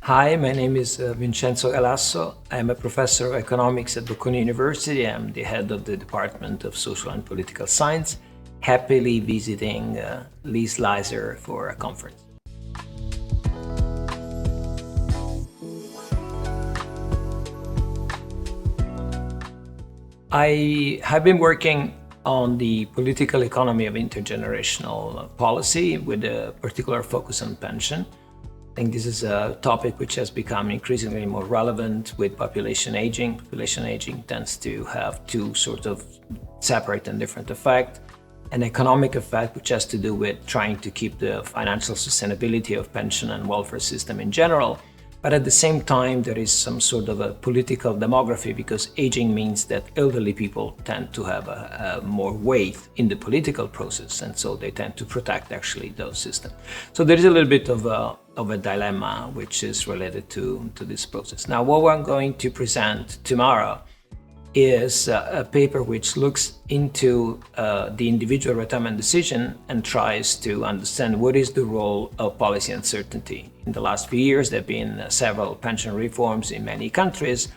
Hi, my name is Vincenzo Galasso. I'm a professor of economics at Bocconi University. I'm the head of the Department of Social and Political Science, happily visiting LIS LISER for a conference. I have been working on the political economy of intergenerational policy with a particular focus on pension. I think this is a topic which has become increasingly more relevant with population aging. Population aging tends to have two sort of separate and different effects. An economic effect, which has to do with trying to keep the financial sustainability of pension and welfare system in general. But at the same time, there is some sort of a political demography, because aging means that elderly people tend to have a more weight in the political process, and so they tend to protect actually those systems. So there is a little bit of a dilemma which is related to this process. Now, what I'm going to present tomorrow is a paper which looks into the individual retirement decision and tries to understand what is the role of policy uncertainty. In the last few years, there have been several pension reforms in many countries,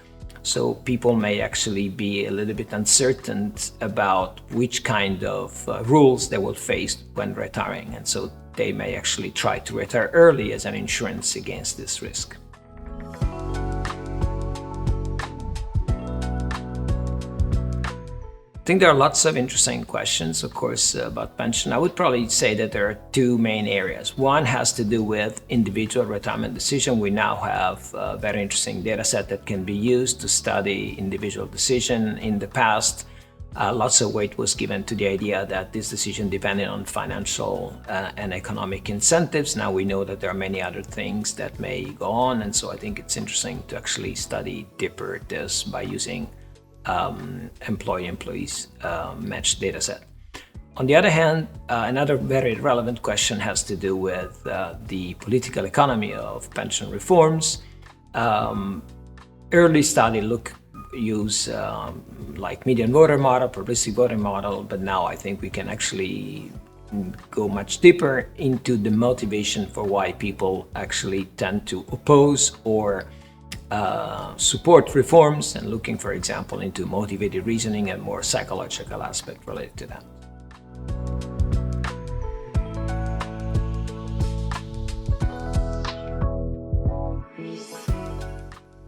so people may actually be a little bit uncertain about which kind of rules they will face when retiring, and so they may actually try to retire early as an insurance against this risk. I think there are lots of interesting questions, of course, about pension. I would probably say that there are two main areas. One has to do with individual retirement decision. We now have a very interesting data set that can be used to study individual decision. In the past, lots of weight was given to the idea that this decision depended on financial and economic incentives. Now we know that there are many other things that may go on, and so I think it's interesting to actually study deeper this by using employees matched data set. On the other hand, another very relevant question has to do with the political economy of pension reforms. Early study use like median voter model, probabilistic voting model, but now I think we can actually go much deeper into the motivation for why people actually tend to oppose or support reforms, and looking, for example, into motivated reasoning and more psychological aspect related to that.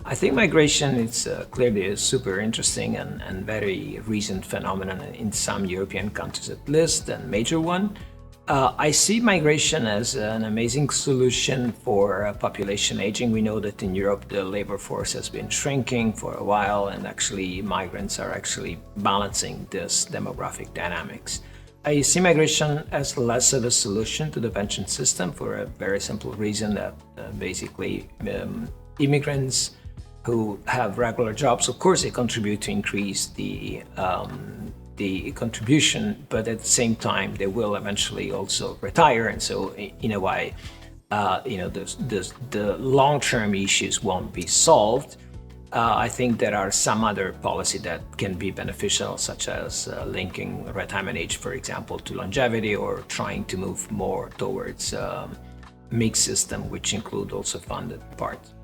I think migration is clearly a super interesting and very recent phenomenon in some European countries at least, and major one. I see migration as an amazing solution for population aging. We know that in Europe the labor force has been shrinking for a while, and actually migrants are actually balancing this demographic dynamics. I see migration as less of a solution to the pension system for a very simple reason that basically immigrants who have regular jobs, of course, they contribute to increase the contribution, but at the same time they will eventually also retire, and so in a way the long-term issues won't be solved. I think there are some other policy that can be beneficial, such as linking retirement age, for example, to longevity, or trying to move more towards mixed system which include also funded parts.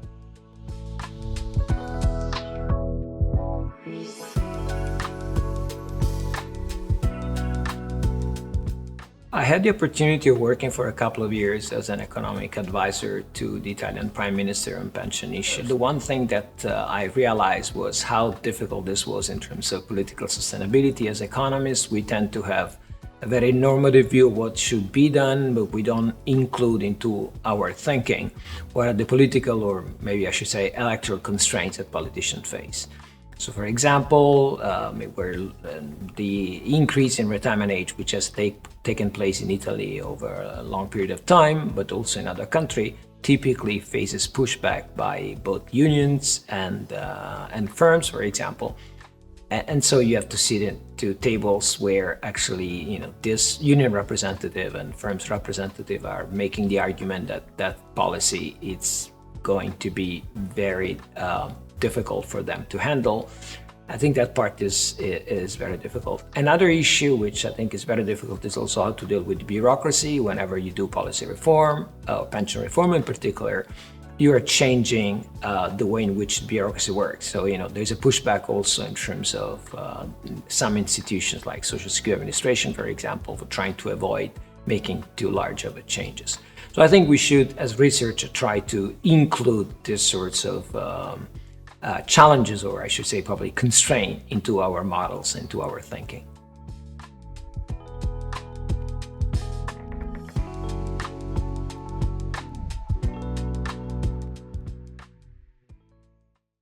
I had the opportunity of working for a couple of years as an economic advisor to the Italian Prime Minister on pension issues. The one thing that I realized was how difficult this was in terms of political sustainability. As economists, we tend to have a very normative view of what should be done, but we don't include into our thinking what are the political, or maybe I should say electoral constraints that politicians face. So, for example, where the increase in retirement age, which has taken place in Italy over a long period of time, but also in other countries, typically faces pushback by both unions and firms, for example. And so you have to sit into tables where actually, this union representative and firms representative are making the argument that that policy is going to be very difficult for them to handle. I think that part is very difficult. Another issue which I think is very difficult is also how to deal with bureaucracy whenever you do policy reform, pension reform in particular. you are changing the way in which bureaucracy works. So, there's a pushback also in terms of some institutions like Social Security Administration, for example, for trying to avoid making too large of a changes. So I think we should, as researchers, try to include these sorts of challenges, or I should say probably constraint, into our models, into our thinking.